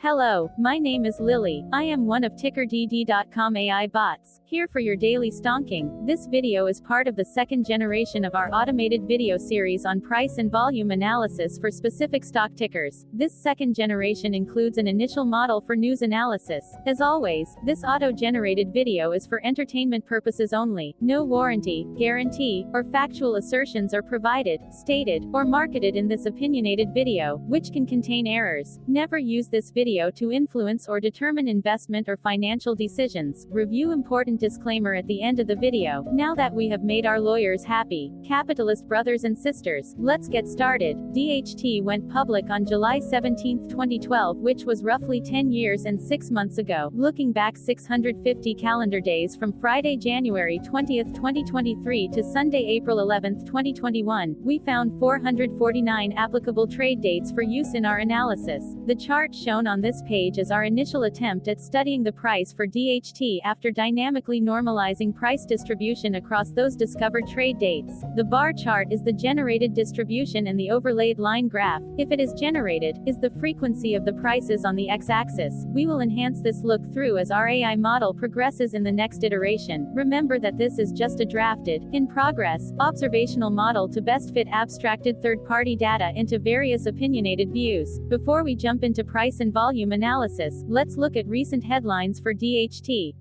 Hello, my name is Lily. I am one of TickerDD.com AI bots, here for your daily stonking. This video is part of the second generation of our automated video series on price and volume analysis for specific stock tickers. This second generation includes an initial model for news analysis. As always, this auto-generated video is for entertainment purposes only. No warranty, guarantee, or factual assertions are provided, stated, or marketed in this opinionated video, which can contain errors. Never use this video to influence or determine investment or financial decisions. Review important disclaimer at the end of the video. Now that we have made our lawyers happy, capitalist brothers and sisters, let's get started. DHT went public on July 17, 2012, which was roughly 10 years and 6 months ago. Looking back 650 calendar days from Friday, January 20, 2023 to Sunday, April 11, 2021, we found 449 applicable trade dates for use in our analysis. The chart shown on this page is our initial attempt at studying the price for DHT after dynamically normalizing price distribution across those discovered trade dates. The bar chart is the generated distribution and the overlaid line graph, if it is generated, is the frequency of the prices on the x-axis. We will enhance this look through as our AI model progresses in the next iteration. Remember that this is just a drafted, in progress, observational model to best fit abstracted third-party data into various opinionated views. Before we jump into price and volume analysis, let's look at recent headlines for DHT.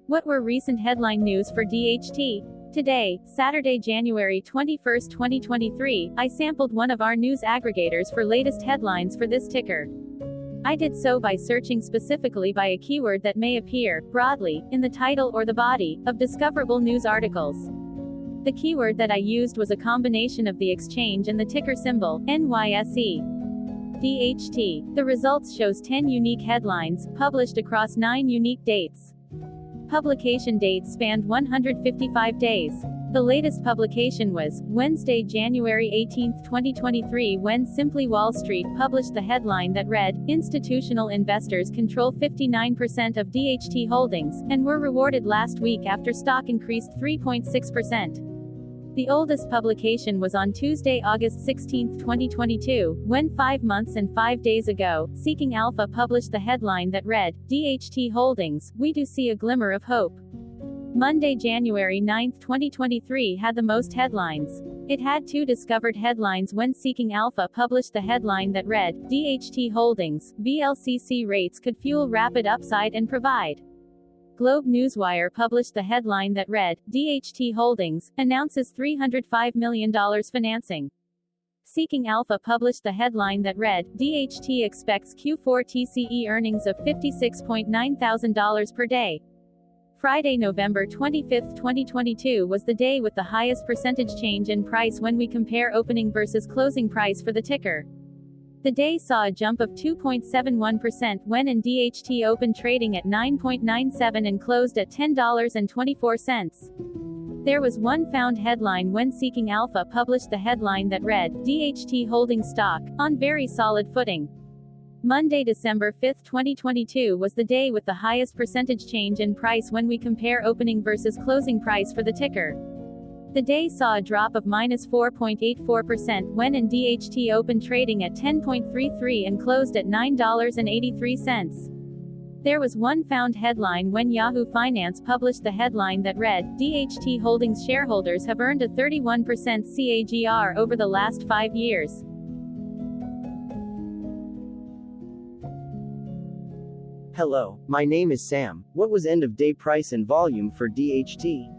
What were recent headline news for DHT? Today, Saturday, January 21, 2023, I sampled one of our news aggregators for latest headlines for this ticker. I did so by searching specifically by a keyword that may appear, broadly, in the title or the body, of discoverable news articles. The keyword that I used was a combination of the exchange and the ticker symbol, NYSE. DHT. The results shows 10 unique headlines, published across 9 unique dates. Publication dates spanned 155 days. The latest publication was Wednesday, January 18, 2023, when Simply Wall Street published the headline that read, "Institutional investors control 59% of DHT holdings, and were rewarded last week after stock increased 3.6%. The oldest publication was on Tuesday, August 16, 2022, when 5 months and 5 days ago, Seeking Alpha published the headline that read, "DHT Holdings, we do see a glimmer of hope." Monday, January 9, 2023 had the most headlines. It had 2 discovered headlines when Seeking Alpha published the headline that read, "DHT Holdings, VLCC rates could fuel rapid upside and provide." Globe Newswire published the headline that read, "DHT Holdings, announces $305 million financing." Seeking Alpha published the headline that read, "DHT expects Q4 TCE earnings of $56.9 thousand per day." Friday, November 25, 2022 was the day with the highest percentage change in price when we compare opening versus closing price for the ticker. The day saw a jump of 2.71% when DHT opened trading at 9.97 and closed at $10.24. There was one found headline when Seeking Alpha published the headline that read, "DHT holding stock, on very solid footing." Monday, December 5, 2022 was the day with the highest percentage change in price when we compare opening versus closing price for the ticker. The day saw a drop of -4.84% when DHT opened trading at 10.33 and closed at $9.83. There was one found headline when Yahoo Finance published the headline that read, "DHT Holdings shareholders have earned a 31% CAGR over the last 5 years." Hello, my name is Sam. What was end-of-day price and volume for DHT?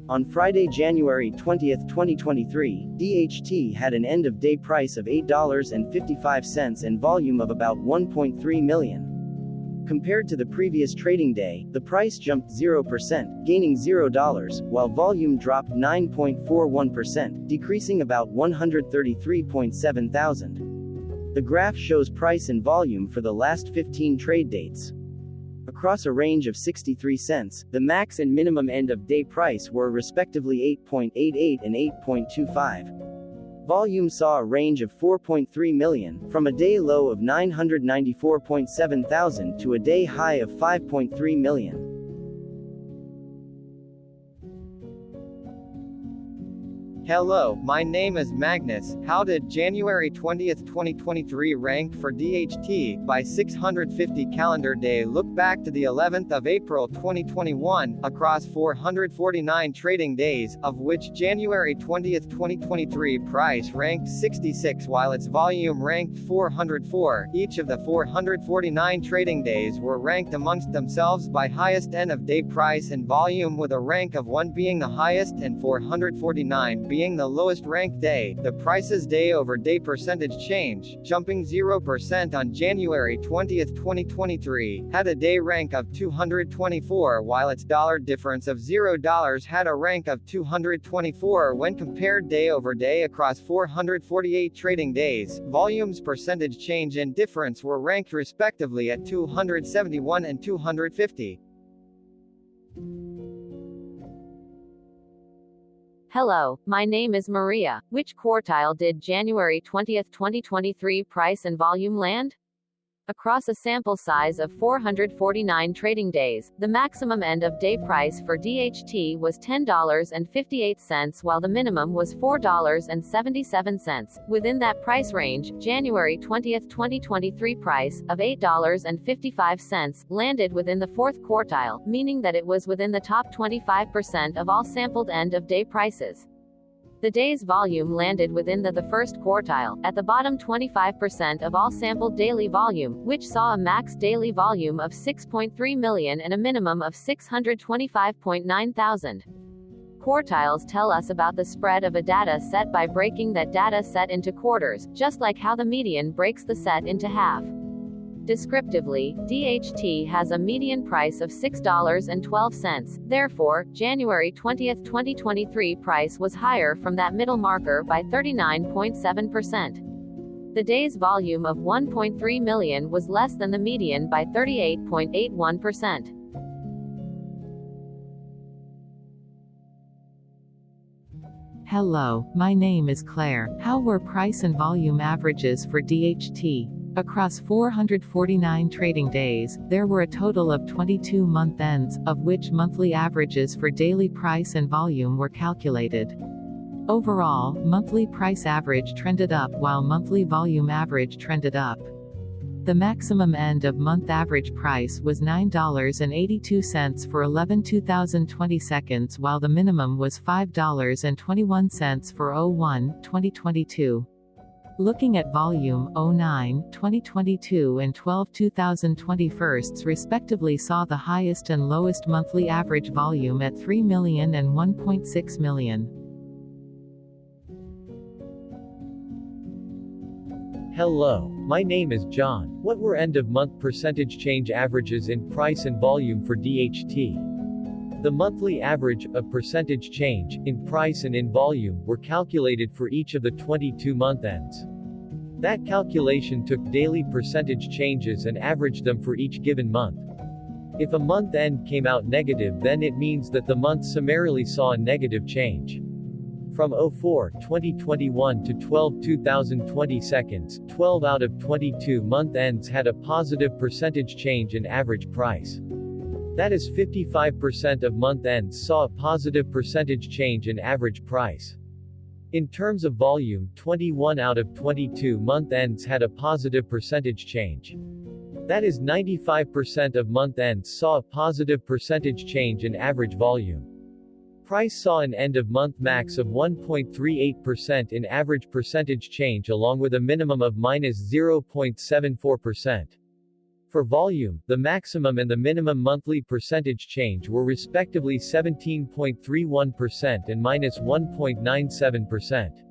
On Friday, January 20, 2023, DHT had an end-of-day price of $8.55 and volume of about 1.3 million. Compared to the previous trading day, the price jumped 0%, gaining $0, while volume dropped 9.41%, decreasing about 133.7 thousand. The graph shows price and volume for the last 15 trade dates. Across a range of 63 cents, the max and minimum end-of-day price were respectively 8.88 and 8.25. Volume saw a range of 4.3 million, from a day low of 994.7 thousand to a day high of 5.3 million. Hello, my name is Magnus. How did January 20th, 2023 rank for DHT by 650 calendar day? Look back to the 11th of April 2021, across 449 trading days, of which January 20th, 2023 price ranked 66 while its volume ranked 404. Each of the 449 trading days were ranked amongst themselves by highest end of day price and volume, with a rank of 1 being the highest and 449 being the lowest ranked day. The price's day-over-day percentage change, jumping 0% on January 20th, 2023, had a day rank of 224, while its dollar difference of $0 had a rank of 224 when compared day-over-day across 448 trading days. Volume's percentage change and difference were ranked respectively at 271 and 250. Hello, my name is Maria. Which quartile did January 20th, 2023 price and volume land? Across a sample size of 449 trading days, the maximum end-of-day price for DHT was $10.58 while the minimum was $4.77. Within that price range, January 20th, 2023 price, of $8.55, landed within the fourth quartile, meaning that it was within the top 25% of all sampled end-of-day prices. The day's volume landed within the first quartile, at the bottom 25% of all sampled daily volume, which saw a max daily volume of 6.3 million and a minimum of 625.9 thousand. Quartiles tell us about the spread of a data set by breaking that data set into quarters, just like how the median breaks the set into half. Descriptively, DHT has a median price of $6.12, therefore, January 20th, 2023 price was higher from that middle marker by 39.7%. The day's volume of 1.3 million was less than the median by 38.81%. Hello, my name is Claire. How were price and volume averages for DHT? Across 449 trading days, there were a total of 22 month ends, of which monthly averages for daily price and volume were calculated. Overall, monthly price average trended up while monthly volume average trended up. The maximum end of month average price was $9.82 for 11/2020 seconds, while the minimum was $5.21 for 01/2022. Looking at volume, 09/2022 and 12/2021 respectively saw the highest and lowest monthly average volume at 3 million and 1.6 million. Hello, my name is John. What were end-of-month percentage change averages in price and volume for DHT? The monthly average of percentage change, in price and in volume, were calculated for each of the 22 month ends. That calculation took daily percentage changes and averaged them for each given month. If a month end came out negative, then it means that the month summarily saw a negative change. From 04/2021 to 12/2020 seconds, 12 out of 22 month ends had a positive percentage change in average price. That is 55% of month ends saw a positive percentage change in average price. In terms of volume, 21 out of 22 month ends had a positive percentage change. That is 95% of month ends saw a positive percentage change in average volume. Price saw an end-of-month max of 1.38% in average percentage change, along with a minimum of -0.74%. For volume, the maximum and the minimum monthly percentage change were respectively 17.31% and -1.97%.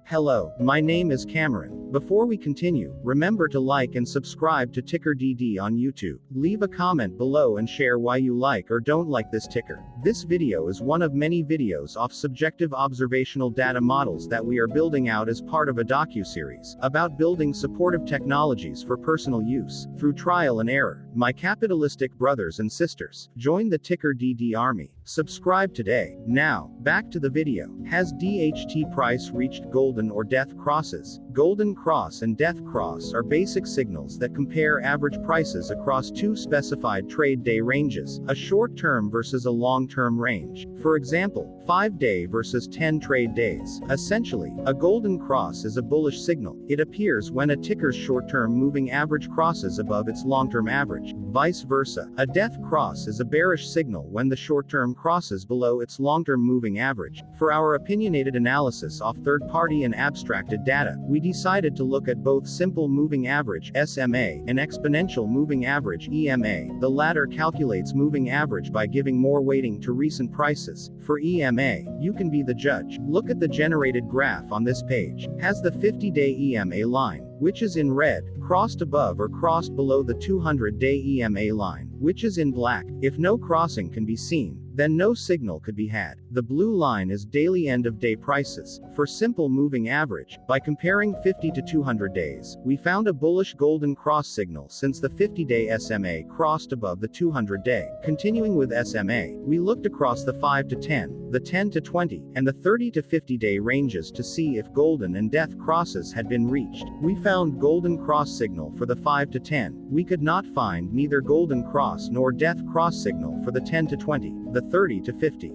Hello, my name is Cameron. Before we continue, remember to like and subscribe to TickerDD on YouTube. Leave a comment below and share why you like or don't like this ticker. This video is one of many videos off subjective observational data models that we are building out as part of a docu-series about building supportive technologies for personal use, through trial and error. My capitalistic brothers and sisters, join the TickerDD army. Subscribe today. Now, back to the video. Has DHT price reached golden or death crosses? Golden Cross and Death Cross are basic signals that compare average prices across two specified trade day ranges, a short-term versus a long-term range. For example, 5-day versus 10 trade days. Essentially, a Golden Cross is a bullish signal. It appears when a ticker's short-term moving average crosses above its long-term average. Vice versa, a Death Cross is a bearish signal when the short-term crosses below its long-term moving average. For our opinionated analysis off third-party and abstracted data, we decided to look at both simple moving average (SMA) and exponential moving average (EMA). The latter calculates moving average by giving more weighting to recent prices. For EMA, you can be the judge. Look at the generated graph on this page. Has the 50-day EMA line, which is in red, crossed above or crossed below the 200-day EMA line, which is in black? If no crossing can be seen, then no signal could be had. The blue line is daily end-of-day prices. For simple moving average, by comparing 50 to 200 days, we found a bullish golden cross signal since the 50-day SMA crossed above the 200-day. Continuing with SMA, we looked across the 5 to 10, the 10 to 20, and the 30 to 50-day ranges to see if golden and death crosses had been reached. We found golden cross signal for the 5 to 10. We could not find neither golden cross nor death cross signal for the 10 to 20, the 30 to 50.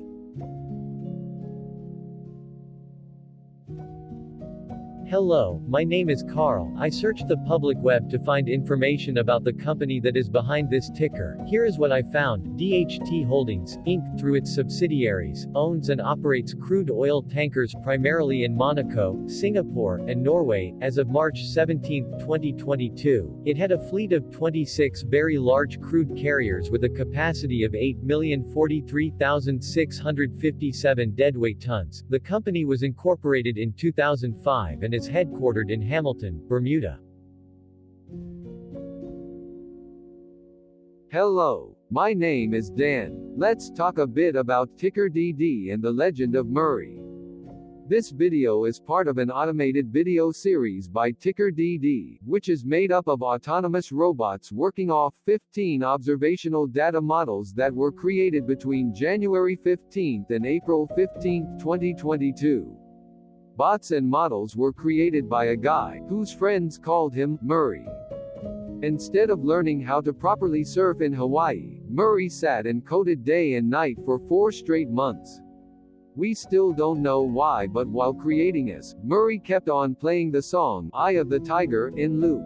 Hello, my name is Carl. I searched the public web to find information about the company that is behind this ticker. Here is what I found. DHT Holdings, Inc., through its subsidiaries, owns and operates crude oil tankers primarily in Monaco, Singapore, and Norway. As of March 17, 2022, it had a fleet of 26 very large crude carriers with a capacity of 8,043,657 deadweight tons. The company was incorporated in 2005 and is headquartered in Hamilton, Bermuda. Hello, my name is Dan. Let's talk a bit about TickerDD and the legend of Murray. This video is part of an automated video series by TickerDD, which is made up of autonomous robots working off 15 observational data models that were created between January 15 and April 15, 2022. Bots and models were created by a guy whose friends called him Murray. Instead of learning how to properly surf in Hawaii, Murray sat and coded day and night for 4 straight months. We still don't know why, but while creating us, Murray kept on playing the song Eye of the Tiger in loop.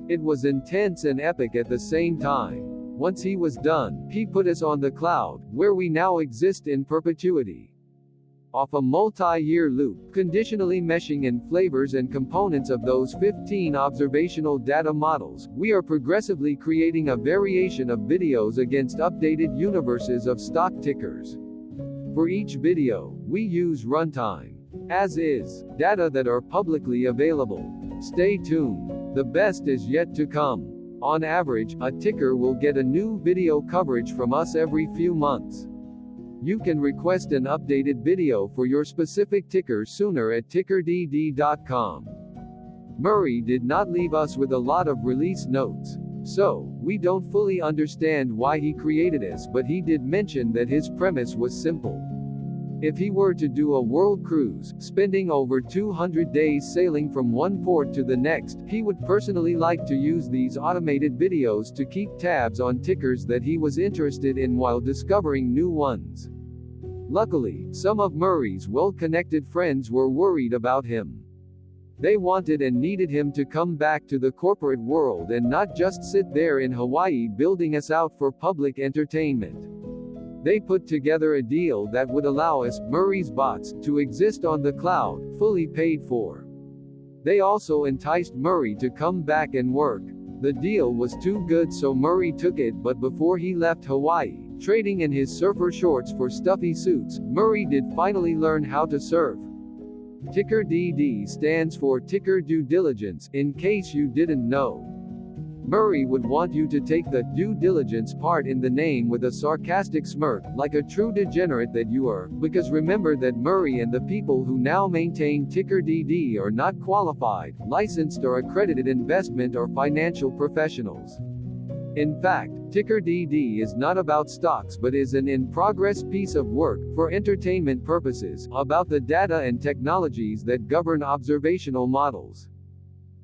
It was intense and epic at the same time. Once he was done, he put us on the cloud, where we now exist in perpetuity. Off a multi-year loop, conditionally meshing in flavors and components of those 15 observational data models, we are progressively creating a variation of videos against updated universes of stock tickers. For each video, we use runtime, as is, data that are publicly available. Stay tuned. The best is yet to come. On average, a ticker will get a new video coverage from us every few months. You can request an updated video for your specific ticker sooner at TickerDD.com. Murray did not leave us with a lot of release notes, so we don't fully understand why he created us, but he did mention that his premise was simple. If he were to do a world cruise, spending over 200 days sailing from one port to the next, he would personally like to use these automated videos to keep tabs on tickers that he was interested in while discovering new ones. Luckily, some of Murray's well-connected friends were worried about him. They wanted and needed him to come back to the corporate world and not just sit there in Hawaii building us out for public entertainment. They put together a deal that would allow us, Murray's bots, to exist on the cloud, fully paid for. They also enticed Murray to come back and work. The deal was too good, so Murray took it, but before he left Hawaii, trading in his surfer shorts for stuffy suits, Murray did finally learn how to surf. TickerDD stands for Ticker Due Diligence, in case you didn't know. Murray would want you to take the due diligence part in the name with a sarcastic smirk, like a true degenerate that you are, because remember that Murray and the people who now maintain TickerDD are not qualified, licensed or accredited investment or financial professionals. In fact, TickerDD is not about stocks but is an in-progress piece of work, for entertainment purposes, about the data and technologies that govern observational models.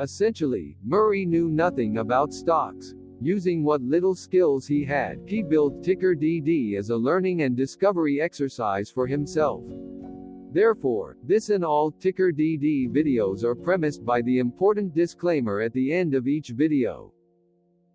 Essentially, Murray knew nothing about stocks. Using what little skills he had, he built TickerDD as a learning and discovery exercise for himself. Therefore, this and all TickerDD videos are premised by the important disclaimer at the end of each video.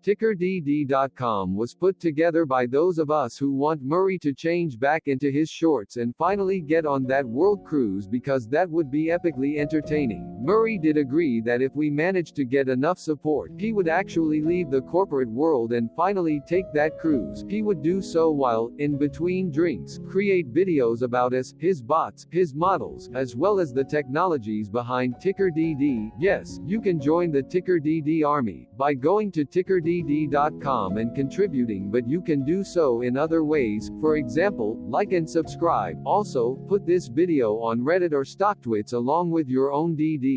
TickerDD.com was put together by those of us who want Murray to change back into his shorts and finally get on that world cruise, because that would be epically entertaining. Murray did agree that if we managed to get enough support, he would actually leave the corporate world and finally take that cruise. He would do so while, in between drinks, create videos about us, his bots, his models, as well as the technologies behind TickerDD. Yes, you can join the TickerDD army by going to TickerDD.com and contributing, but you can do so in other ways. For example, like and subscribe. Also, put this video on Reddit or StockTwits along with your own DD.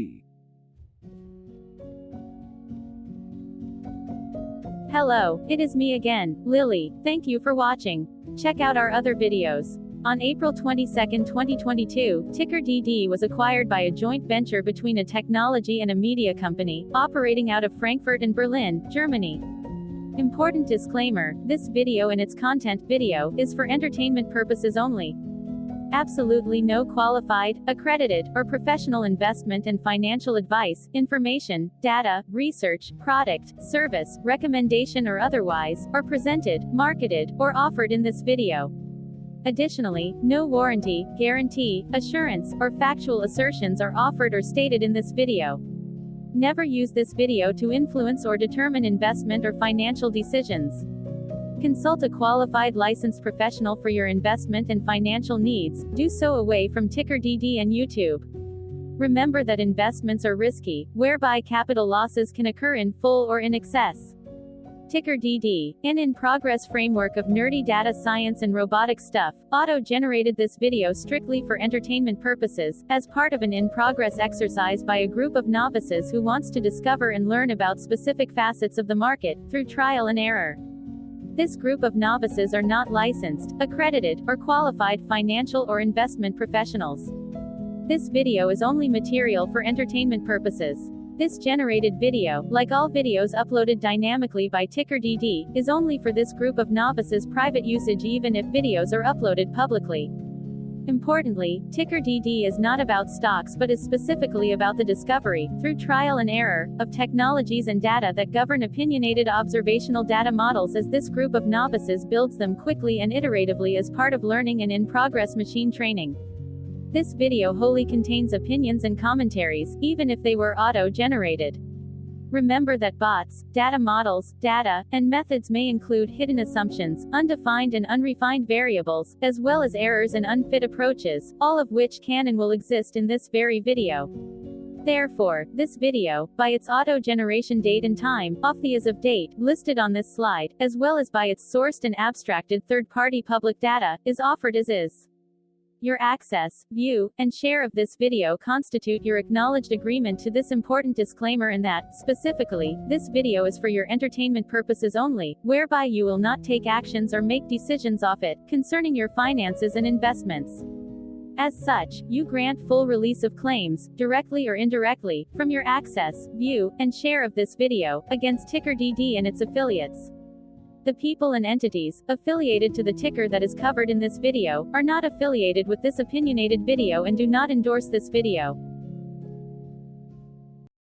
Hello, it is me again, Lily. Thank you for watching. Check out our other videos. On April 22, 2022, TickerDD was acquired by a joint venture between a technology and a media company, operating out of Frankfurt and Berlin, Germany. Important disclaimer, this video and its content video is for entertainment purposes only. Absolutely no qualified, accredited, or professional investment and financial advice, information, data, research, product, service, recommendation or otherwise, are presented, marketed, or offered in this video. Additionally, no warranty, guarantee, assurance, or factual assertions are offered or stated in this video. Never use this video to influence or determine investment or financial decisions. Consult a qualified licensed professional for your investment and financial needs. Do so away from TickerDD and YouTube. Remember that investments are risky, whereby capital losses can occur in full or in excess. TickerDD, an in-progress framework of nerdy data science and robotic stuff, auto-generated this video strictly for entertainment purposes, as part of an in-progress exercise by a group of novices who wants to discover and learn about specific facets of the market, through trial and error. This group of novices are not licensed, accredited, or qualified financial or investment professionals. This video is only material for entertainment purposes. This generated video, like all videos uploaded dynamically by TickerDD, is only for this group of novices' private usage even if videos are uploaded publicly. Importantly, TickerDD is not about stocks but is specifically about the discovery, through trial and error, of technologies and data that govern opinionated observational data models as this group of novices builds them quickly and iteratively as part of learning and in-progress machine training. This video wholly contains opinions and commentaries, even if they were auto-generated. Remember that bots, data models, data, and methods may include hidden assumptions, undefined and unrefined variables, as well as errors and unfit approaches, all of which can and will exist in this very video. Therefore, this video, by its auto-generation date and time, off the as of date, listed on this slide, as well as by its sourced and abstracted third-party public data, is offered as is. Your access, view, and share of this video constitute your acknowledged agreement to this important disclaimer, and that, specifically, this video is for your entertainment purposes only, whereby you will not take actions or make decisions off it, concerning your finances and investments. As such, you grant full release of claims, directly or indirectly, from your access, view, and share of this video, against TickerDD and its affiliates. The people and entities affiliated to the ticker that is covered in this video are not affiliated with this opinionated video and do not endorse this video.